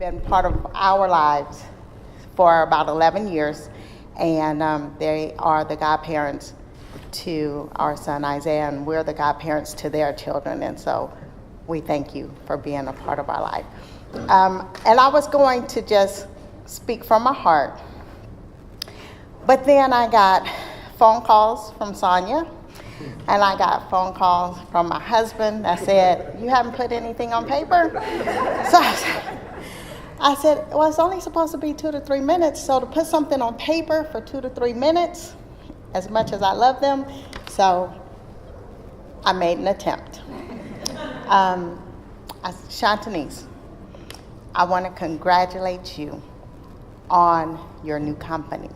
been part of our lives for about 11 years, and they are the godparents to our son Isaiah, and we're the godparents to their children, and so we thank you for being a part of our life. And I was going to just speak from my heart, but then I got phone calls from Sonia, and I got phone calls from my husband that said, "You haven't put anything on paper?" So I said, well, it's only supposed to be 2 to 3 minutes, so to put something on paper for 2 to 3 minutes, as much as I love them, so I made an attempt. Shantanese, I want to congratulate you on your new company.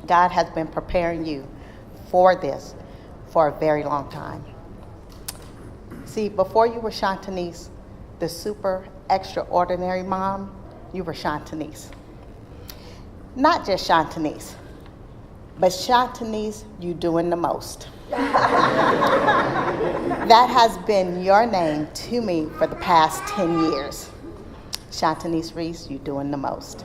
God has been preparing you for this for a very long time. See, before you were Shantanese, the super extraordinary mom, you were Shantanese. Not just Shantanese, but Shantanese, you doing the most. That has been your name to me for the past 10 years. Shantanese Reese, you doing the most.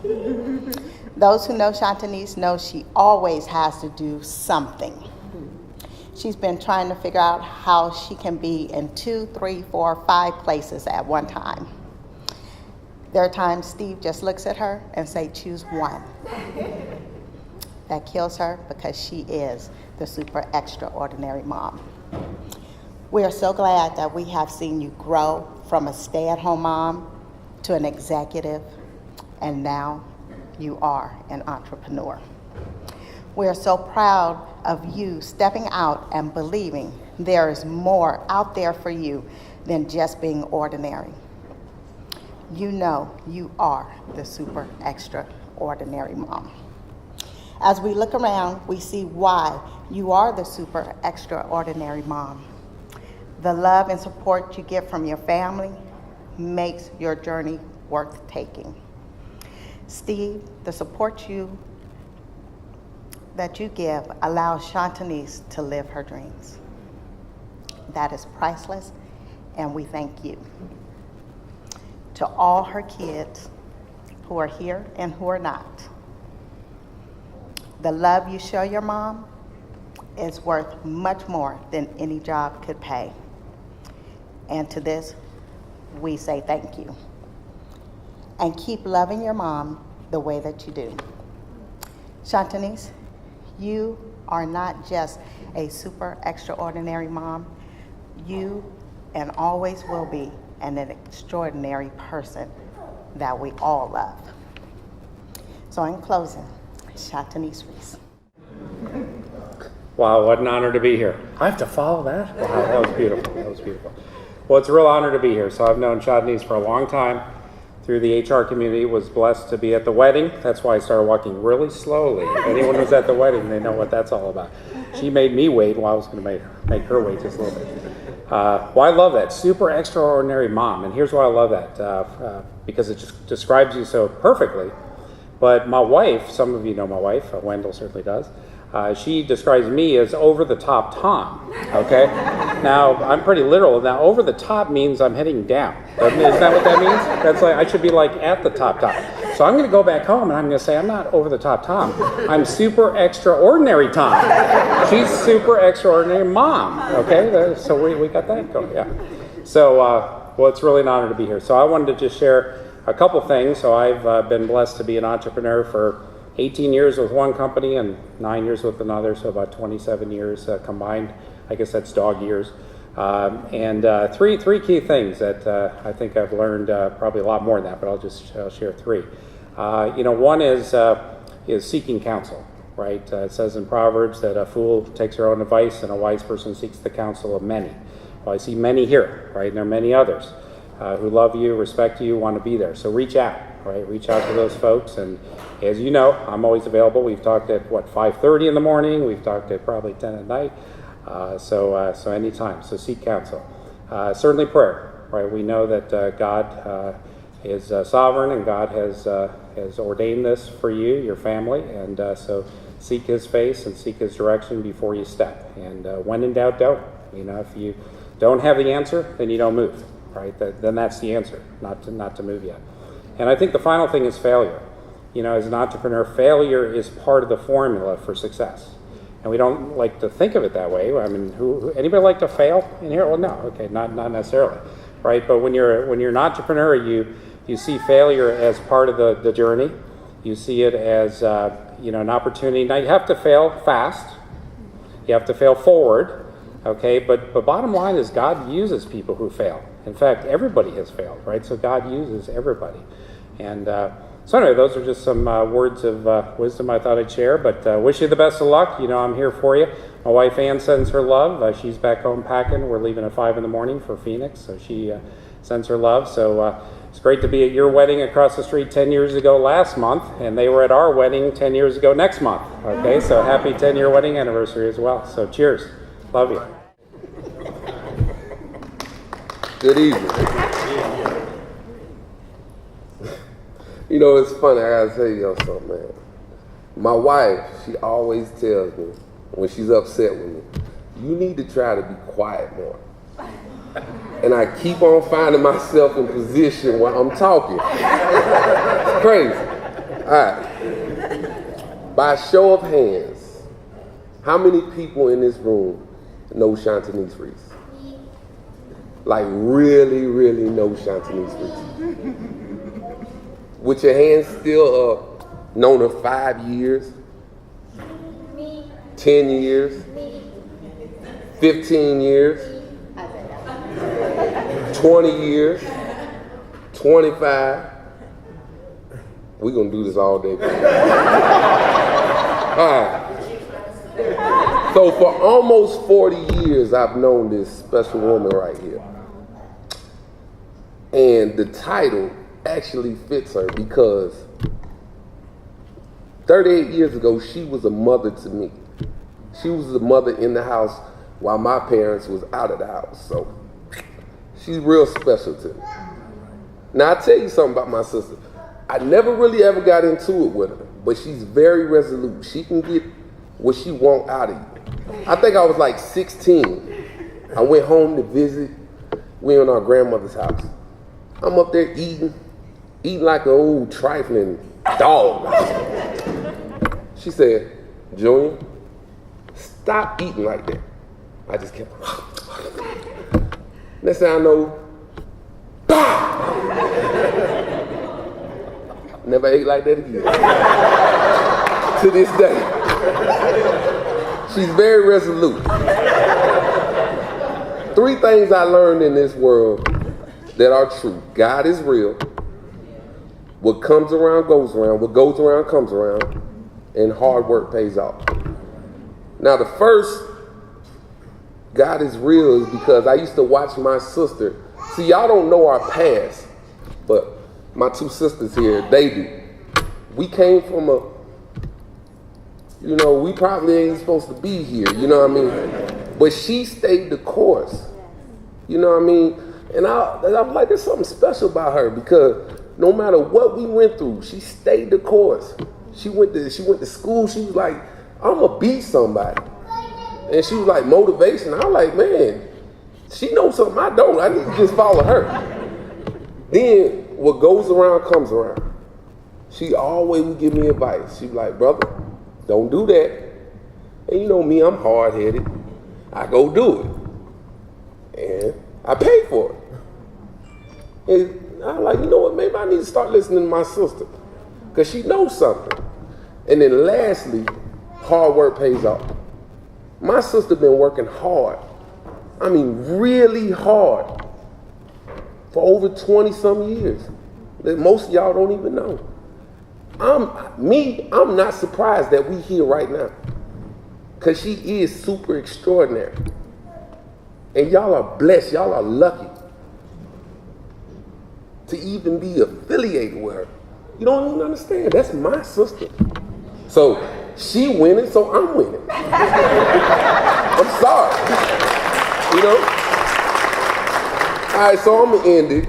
Those who know Shantanese know she always has to do something. She's been trying to figure out how she can be in 2, 3, 4, 5 places at one time. There are times Steve just looks at her and say, choose one. That kills her because she is the super extraordinary mom. We are so glad that we have seen you grow from a stay-at-home mom to an executive, and now you are an entrepreneur. We are so proud of you stepping out and believing there is more out there for you than just being ordinary. You know you are the super extraordinary mom. As we look around, we see why you are the super extraordinary mom. The love and support you get from your family makes your journey worth taking. Steve, the support that you give allows Shantanese to live her dreams. That is priceless, and we thank you. To all her kids who are here and who are not, the love you show your mom is worth much more than any job could pay. And to this, we say thank you. And keep loving your mom the way that you do. Shantanese, you are not just a super extraordinary mom. You and always will be an extraordinary person that we all love. So in closing, Shantanese Reese. Wow, what an honor to be here. I have to follow that? Wow, that was beautiful. That was beautiful. Well, it's a real honor to be here. So I've known Shantanese for a long time through the HR community, was blessed to be at the wedding. That's why I started walking really slowly. If anyone was at the wedding, they know what that's all about. She made me wait while I was going to make her wait just a little bit. Well, I love that. Super extraordinary mom. And here's why I love that. Because it just describes you so perfectly. But my wife, some of you know my wife, Wendell certainly does. She describes me as over-the-top Tom, okay? Now, I'm pretty literal. Now, over-the-top means I'm heading down. Is that what that means? That's like, I should be like at the top. So I'm going to go back home and I'm going to say, I'm not over-the-top Tom. I'm super extraordinary Tom. She's super extraordinary mom, okay? So we got that going, yeah. So, well, it's really an honor to be here. So I wanted to just share a couple things. So I've been blessed to be an entrepreneur for 18 years with one company and 9 years with another, so about 27 years combined. I guess that's dog years. And three key things that I think I've learned, probably a lot more than that, but I'll share three. One is seeking counsel, right? It says in Proverbs that a fool takes her own advice and a wise person seeks the counsel of many. Well, I see many here, right? And there are many others who love you, respect you, want to be there. So reach out, right? Reach out to those folks. And as you know, I'm always available. We've talked at 5:30 in the morning. We've talked at probably 10 at night. So anytime. So seek counsel. Certainly prayer, right? We know that God is sovereign, and God has ordained this for you, your family, and so seek His face and seek His direction before you step. And when in doubt, don't. If you don't have the answer, then you don't move, right? Then that's the answer, not to move yet. And I think the final thing is failure. As an entrepreneur, failure is part of the formula for success. And we don't like to think of it that way. I mean, anybody like to fail in here? Well, no, okay, not necessarily, right? But when you're an entrepreneur, you see failure as part of the journey. You see it as an opportunity. Now you have to fail fast. You have to fail forward, okay? But bottom line is God uses people who fail. In fact, everybody has failed, right? So God uses everybody. And so anyway, those are just some words of wisdom I thought I'd share. But wish you the best of luck. I'm here for you. My wife Ann sends her love. She's back home packing. We're leaving at 5 in the morning for Phoenix, so she sends her love. So it's great to be at your wedding across the street 10 years ago last month, and they were at our wedding 10 years ago next month. Okay, so happy 10-year wedding anniversary as well. So cheers. Love you. Good evening. It's funny, I gotta tell y'all something, man. My wife, she always tells me when she's upset with me, you need to try to be quiet more. And I keep on finding myself in position while I'm talking. It's crazy. All right. By show of hands, how many people in this room know Shantanese Reese? Like really, really know Shantanese Reese? With your hands still up, known her 5 years, 10 years, 15 years, 20 years, 25. We're going to do this all day. All right. So for almost 40 years, I've known this special woman right here. And the title actually fits her because 38 years ago, she was a mother to me. She was a mother in the house while my parents was out of the house. So she's real special to me. Now, I'll tell you something about my sister. I never really ever got into it with her, but she's very resolute. She can get what she want out of you. I think I was like 16. I went home to visit. We in our grandmother's house. I'm up there eating like an old trifling dog. She said, Junior, stop eating like that. I just kept, next thing I know, never ate like that again. To this day. She's very resolute. 3 things I learned in this world that are true. God is real. What comes around goes around. What goes around comes around. And hard work pays off. Now the first, God is real, is because I used to watch my sister. See, y'all don't know our past, but my 2 sisters here, they do. We came from we probably ain't supposed to be here, you know what I mean? But she stayed the course, you know what I mean? And I'm like, there's something special about her because no matter what we went through, she stayed the course. She went to school. She was like, I'm gonna be somebody. And she was like, motivation. I was like, man, she knows something I don't. I need to just follow her. Then what goes around comes around. She always would give me advice. She'd be like, brother, don't do that. And you know me, I'm hard-headed. I go do it. And I pay for it. And I'm like, you know what, maybe I need to start listening to my sister. Because she knows something. And then lastly, hard work pays off. My sister been working hard. I mean, really hard. For over 20-some years. That most of y'all don't even know. I'm not surprised that we here right now. Because she is super extraordinary. And y'all are blessed. Y'all are lucky to even be affiliated with her. You don't even understand. That's my sister. So she winning, so I'm winning. I'm sorry. You know? All right, so I'm going to end it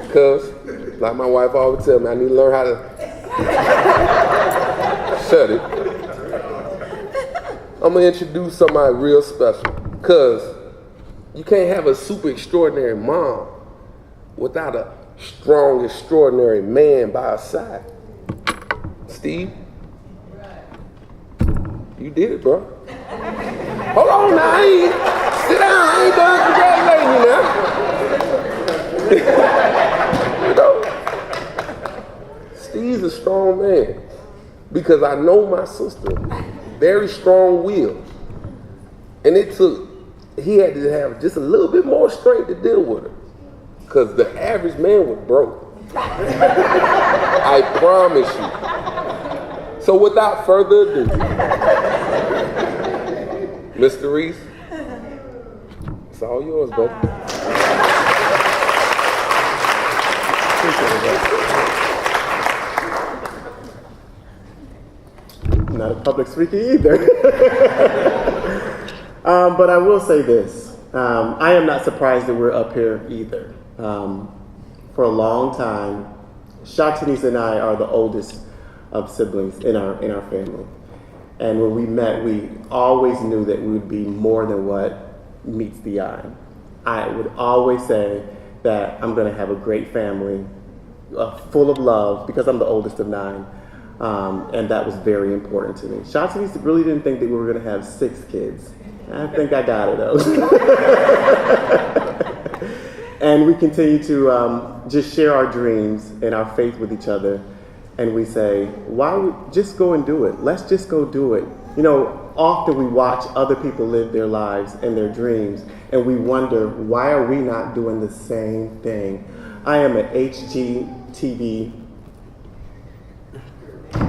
because, like my wife always tell me, I need to learn how to shut it. I'm going to introduce somebody real special because you can't have a super extraordinary mom without an strong, extraordinary man by her side. Steve, you did it, bro. Hold on now, sit down, I ain't done congratulating you now. You know, Steve's a strong man because I know my sister, very strong-willed, and he had to have just a little bit more strength to deal with her because the average man was broke. I promise you. So without further ado, Mr. Reese, it's all yours, buddy. Not a public speaker either. But I will say this. I am not surprised that we're up here either. For a long time, Shantanese and I are the oldest of siblings in our family. And when we met, we always knew that we would be more than what meets the eye. I would always say that I'm going to have a great family, full of love, because I'm the oldest of 9. And that was very important to me. Shantanese really didn't think that we were going to have 6 kids. I think I got it, though. And we continue to just share our dreams and our faith with each other. And we say, why would just go and do it? Let's just go do it. You know, often we watch other people live their lives and their dreams, and we wonder, why are we not doing the same thing? I am an HGTV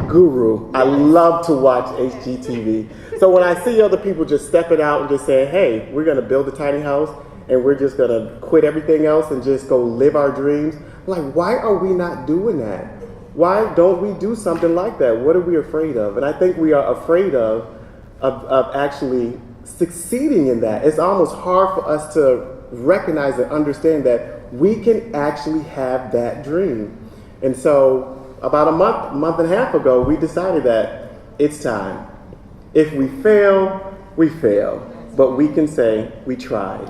guru. I love to watch HGTV. So when I see other people just stepping out and just saying, hey, we're going to build a tiny house and we're just going to quit everything else and just go live our dreams, I'm like, why are we not doing that? Why don't we do something like that? What are we afraid of? And I think we are afraid of actually succeeding in that. It's almost hard for us to recognize and understand that we can actually have that dream. And so about a month and a half ago, we decided that it's time. If we fail, we fail. But we can say we tried.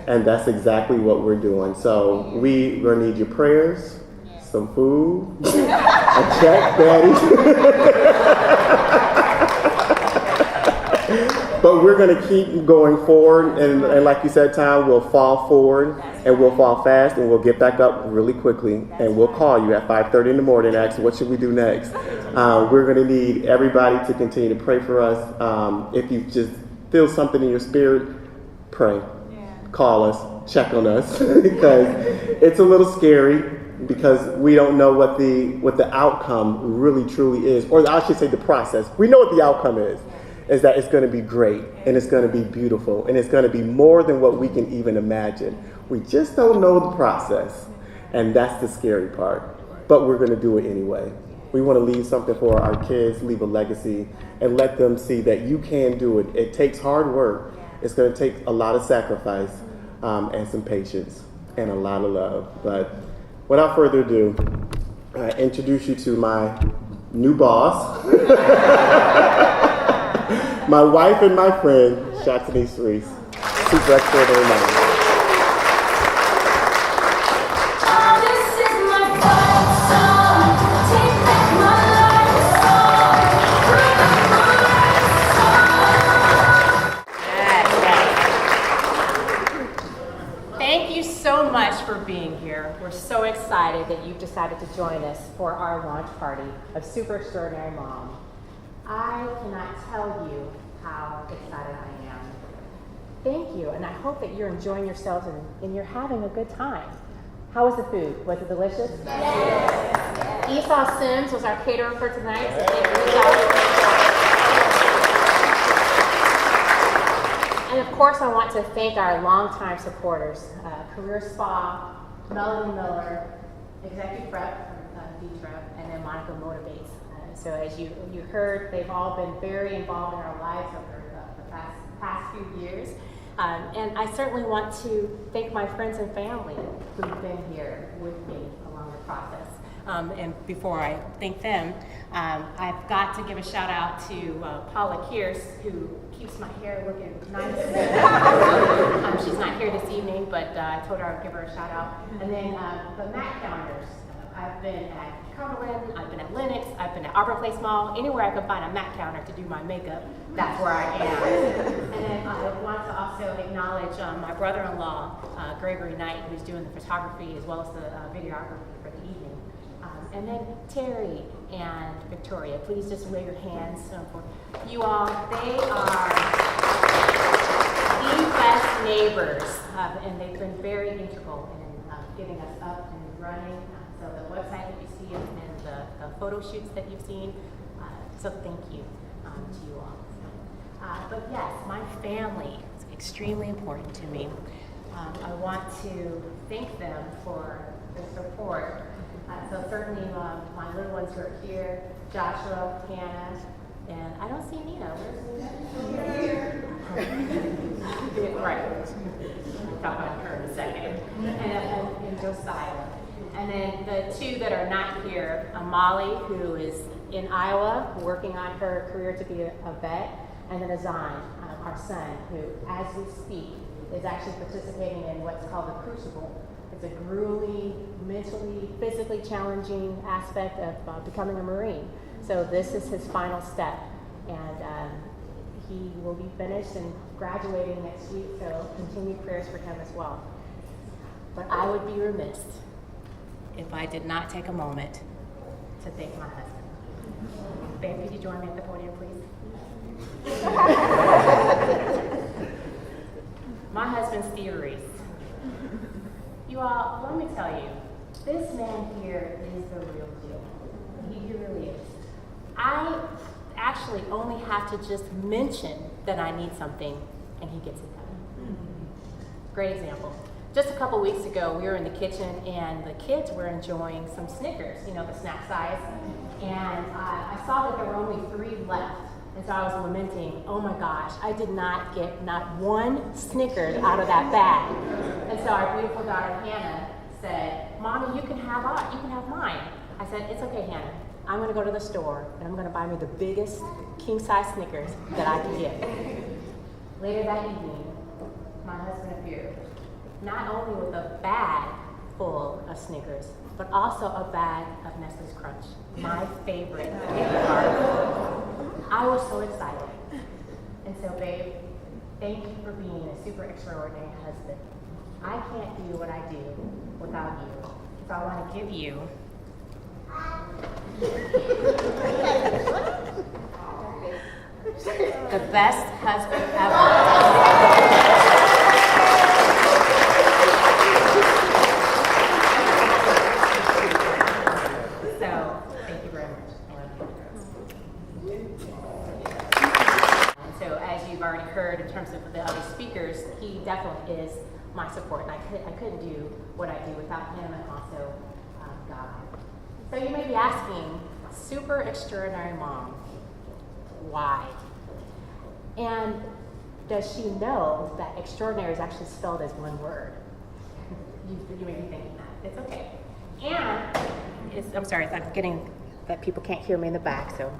And that's exactly what we're doing. So we're going to need your prayers, some food, a check, Daddy. But we're going to keep going forward. And like you said, Tom, we'll fall forward and we'll fall fast and we'll get back up really quickly. And we'll call you at 5:30 in the morning and ask, what should we do next? We're going to need everybody to continue to pray for us. If you just feel something in your spirit, pray. Call us, check on us, because it's a little scary because we don't know what the outcome really truly is, or I should say the process. We know what the outcome is that it's going to be great and it's going to be beautiful and it's going to be more than what we can even imagine. We just don't know the process, and that's the scary part, but we're going to do it anyway. We want to leave something for our kids, leave a legacy, and let them see that you can do it. It takes hard work. It's going to take a lot of sacrifice and some patience and a lot of love. But without further ado, I introduce you to my new boss, my wife and my friend, Shantanese Reese. Super extraordinary mom. For being here. We're so excited that you've decided to join us for our launch party of Super Extraordinary Mom. I cannot tell you how excited I am. Thank you, and I hope that you're enjoying yourselves and you're having a good time. How was the food? Was it delicious? Yes. Esau Sims was our caterer for tonight, so thank you, Esau. And of course, I want to thank our longtime supporters, Career Spa, Melanie Miller, Executive Rep from D-Trep, and then Monica Motivates. So as you heard, they've all been very involved in our lives over the past few years. And I certainly want to thank my friends and family who've been here with me along the process. And before I thank them, I've got to give a shout out to Paula Kearse, who keeps my hair looking nice. She's not here this evening, but I told her I would give her a shout out. And then the MAC calendars. I've been at Cumberland, I've been at Lenox, I've been at Arbor Place Mall. Anywhere I could find a MAC calendar to do my makeup, that's where I am. And then I want to also acknowledge my brother-in-law, Gregory Knight, who's doing the photography as well as the videography for the evening. And then Terry and Victoria, please just wave your hands for you all. They are the best neighbors, and they've been very integral in getting us up and running. So the website that you see and the photo shoots that you've seen. So thank you to you all. But yes, my family is extremely important to me. I want to thank them for their support. So certainly my little ones who are here, Joshua, Hannah, and I don't see Nina. Where's Nina? Right. We'll talk about her in a second. And Josiah. And then the two that are not here, Molly, who is in Iowa, working on her career to be a vet, and then Azan, our son, who, as we speak, is actually participating in what's called the Crucible. It's a grueling, mentally, physically challenging aspect of becoming a Marine. So this is his final step, and he will be finished and graduating next week, so continued prayers for him as well. But I would be remiss if I did not take a moment to thank my husband. Babe, could you join me at the podium, please? My husband's theories. You all, let me tell you, this man here is the real deal. He really is. I actually only have to just mention that I need something, and he gets it done. Great example. Just a couple weeks ago, we were in the kitchen, and the kids were enjoying some Snickers, you know, the snack size. And I saw that there were only 3 left. And so I was lamenting, oh my gosh, I did not get not one Snickers out of that bag. And so our beautiful daughter, Hannah, said, Mommy, you can have mine. I said, it's okay, Hannah. I'm gonna go to the store, and I'm gonna buy me the biggest king-size Snickers that I can get. Later that evening, my husband appeared, not only with a bag full of Snickers, but also a bag of Nestle's Crunch, my favorite candy bar. I was so excited. And so, babe, thank you for being a super extraordinary husband. I can't do what I do without you. So I want to give you the best husband ever. In terms of the other speakers, he definitely is my support, and I couldn't do what I do without him, and also God. So you may be asking, super extraordinary mom, why? And does she know that extraordinary is actually spelled as one word? You may be thinking that. It's okay. And I'm sorry, I'm getting that people can't hear me in the back, so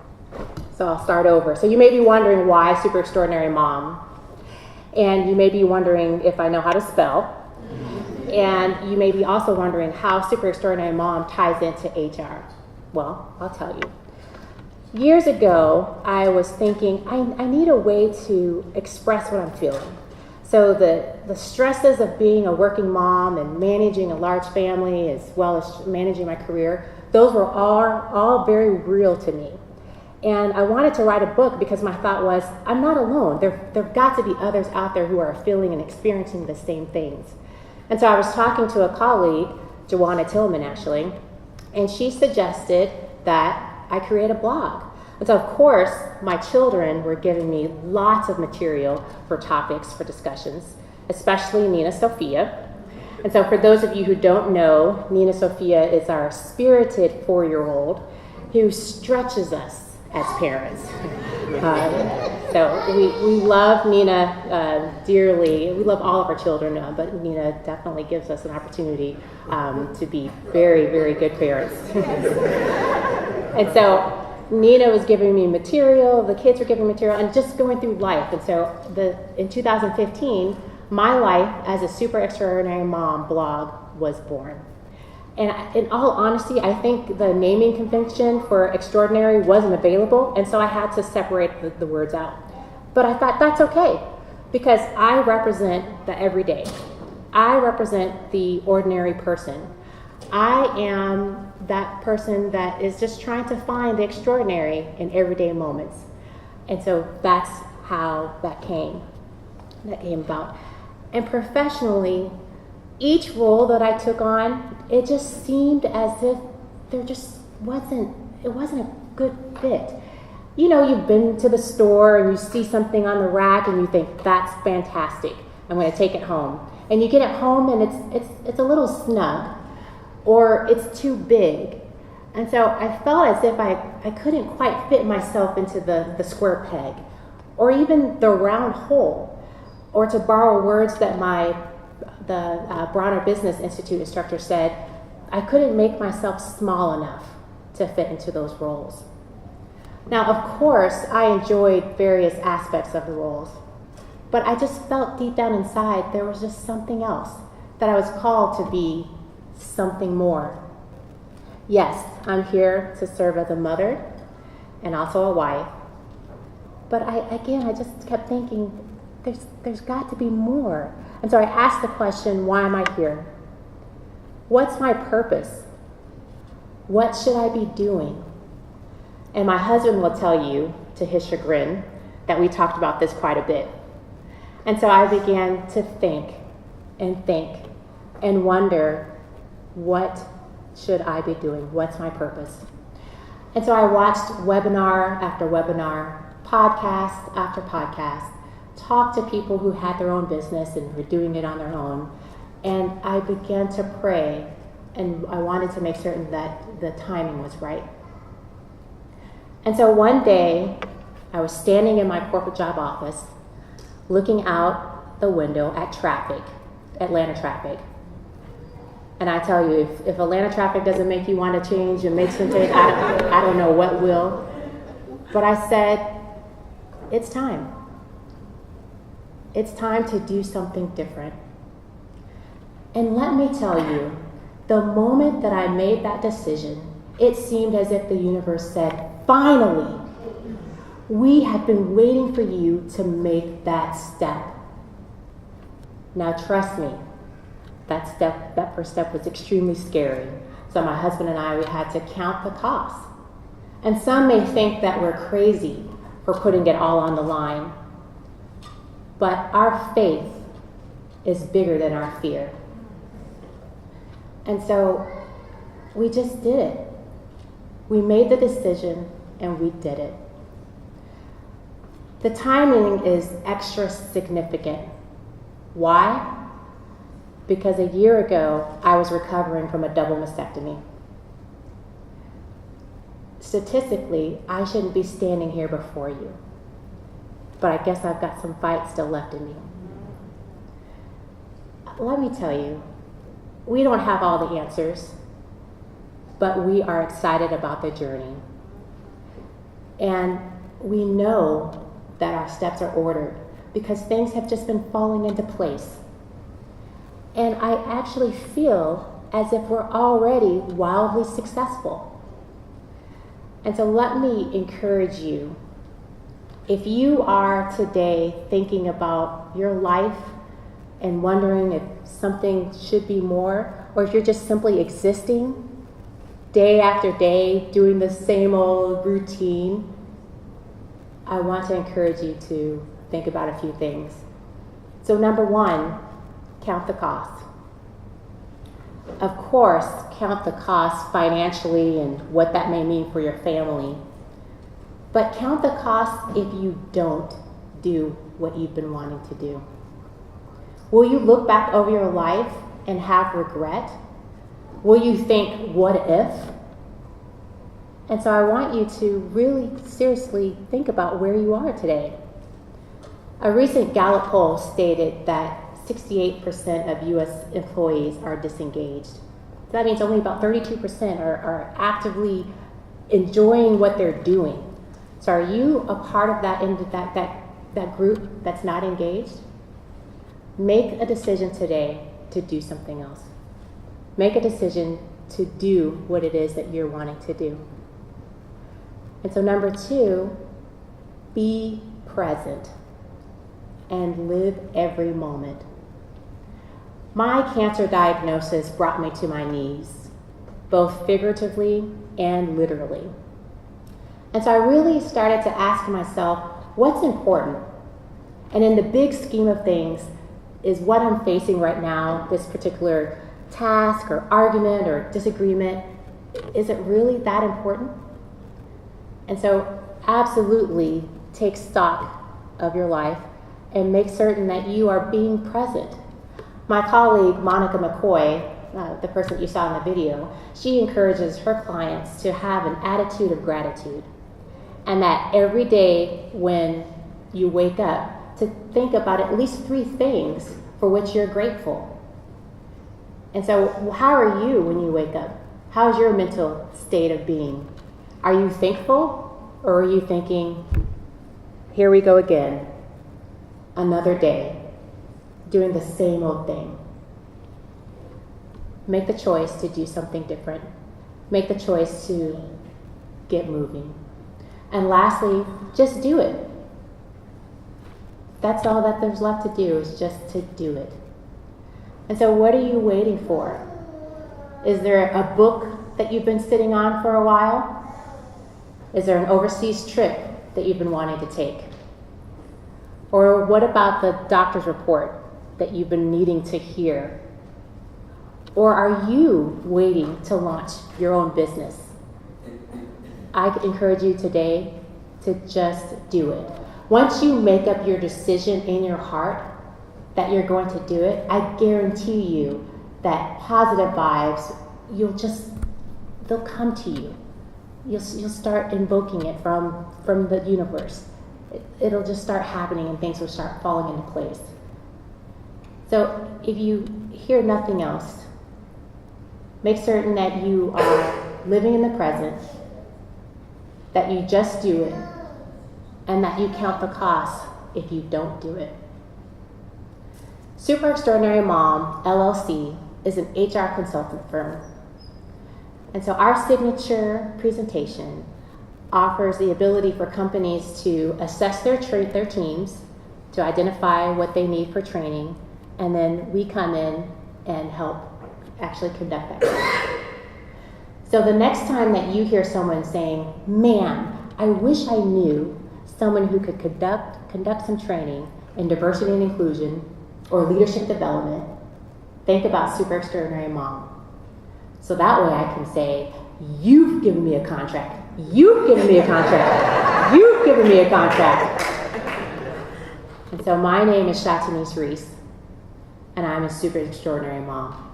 I'll start over. So you may be wondering why super extraordinary mom. And you may be wondering if I know how to spell. And you may be also wondering how super extraordinary mom ties into HR. Well, I'll tell you. Years ago, I was thinking I need a way to express what I'm feeling. So the stresses of being a working mom and managing a large family as well as managing my career, those were all very real to me. And I wanted to write a book because my thought was, I'm not alone. There've got to be others out there who are feeling and experiencing the same things. And so I was talking to a colleague, Joanna Tillman actually, and she suggested that I create a blog. And so of course, my children were giving me lots of material for topics, for discussions, especially Nina Sophia. And so for those of you who don't know, Nina Sophia is our spirited 4-year-old who stretches us as parents. So we love Nina dearly. We love all of our children, but Nina definitely gives us an opportunity to be very, very good parents. And so Nina was giving me material, the kids were giving me material, and just going through life. And so in 2015, My Life as a Super Extraordinary Mom blog was born. And in all honesty, I think the naming convention for extraordinary wasn't available, and so I had to separate the words out. But I thought that's okay, because I represent the everyday. I represent the ordinary person. I am that person that is just trying to find the extraordinary in everyday moments. And so that's how that came about. And professionally, each role that I took on, it just seemed as if there just wasn't a good fit. You know, you've been to the store and you see something on the rack and you think, that's fantastic, I'm going to take it home. And you get it home and it's a little snug, or it's too big. And so I felt as if I couldn't quite fit myself into the square peg, or even the round hole. Or to borrow words that the Bronner Business Institute instructor said, I couldn't make myself small enough to fit into those roles. Now, of course, I enjoyed various aspects of the roles, but I just felt deep down inside there was just something else, that I was called to be something more. Yes, I'm here to serve as a mother and also a wife, but I just kept thinking, there's got to be more. And so I asked the question, why am I here? What's my purpose? What should I be doing? And my husband will tell you, to his chagrin, that we talked about this quite a bit. And so I began to think and wonder, what should I be doing? What's my purpose? And so I watched webinar after webinar, podcast after podcast, talked to people who had their own business and were doing it on their own. And I began to pray, and I wanted to make certain that the timing was right. And so one day, I was standing in my corporate job office, looking out the window at traffic, Atlanta traffic. And I tell you, if Atlanta traffic doesn't make you want to change and make something, I don't know what will. But I said, it's time. It's time to do something different. And let me tell you, the moment that I made that decision, it seemed as if the universe said, finally, we have been waiting for you to make that step. Now trust me, that first step was extremely scary. So my husband and I, we had to count the costs. And some may think that we're crazy for putting it all on the line. But our faith is bigger than our fear. And so we just did it. We made the decision and we did it. The timing is extra significant. Why? Because a year ago, I was recovering from a double mastectomy. Statistically, I shouldn't be standing here before you. But I guess I've got some fight still left in me. Let me tell you, we don't have all the answers, but we are excited about the journey. And we know that our steps are ordered because things have just been falling into place. And I actually feel as if we're already wildly successful. And so let me encourage you. If you are today thinking about your life and wondering if something should be more, or if you're just simply existing day after day, doing the same old routine, I want to encourage you to think about a few things. So number one, count the cost. Of course, count the cost financially and what that may mean for your family. But count the cost if you don't do what you've been wanting to do. Will you look back over your life and have regret? Will you think, what if? And so I want you to really seriously think about where you are today. A recent Gallup poll stated that 68% of U.S. employees are disengaged. That means only about 32% are actively enjoying what they're doing. So are you a part of that group that's not engaged? Make a decision today to do something else. Make a decision to do what it is that you're wanting to do. And so number 2, be present and live every moment. My cancer diagnosis brought me to my knees, both figuratively and literally. And so I really started to ask myself, what's important? And in the big scheme of things, is what I'm facing right now, this particular task or argument or disagreement, is it really that important? And so absolutely take stock of your life and make certain that you are being present. My colleague, Monica McCoy, the person that you saw in the video, she encourages her clients to have an attitude of gratitude. And that every day when you wake up, to think about at least 3 things for which you're grateful. And so how are you when you wake up? How's your mental state of being? Are you thankful, or are you thinking, here we go again, another day, doing the same old thing? Make the choice to do something different. Make the choice to get moving. And lastly, just do it. That's all that there's left to do, is just to do it. And so what are you waiting for? Is there a book that you've been sitting on for a while? Is there an overseas trip that you've been wanting to take? Or what about the doctor's report that you've been needing to hear? Or are you waiting to launch your own business? I encourage you today to just do it. Once you make up your decision in your heart that you're going to do it, I guarantee you that positive vibes, they'll come to you. You'll start invoking it from the universe. It'll just start happening and things will start falling into place. So if you hear nothing else, make certain that you are living in the present, that you just do it, and that you count the cost if you don't do it. Super Extraordinary Mom, LLC, is an HR consultant firm. And so our signature presentation offers the ability for companies to assess their teams, to identify what they need for training, and then we come in and help actually conduct that. So the next time that you hear someone saying, man, I wish I knew someone who could conduct some training in diversity and inclusion or leadership development, think about Super Extraordinary Mom. So that way I can say, you've given me a contract. You've given me a contract. You've given me a contract. And so my name is Shatanice Reese, and I'm a Super Extraordinary Mom.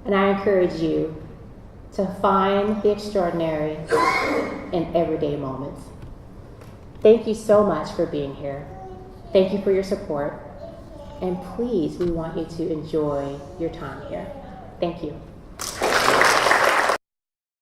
And I encourage you to find the extraordinary in everyday moments. Thank you so much for being here. Thank you for your support. And please, we want you to enjoy your time here. Thank you.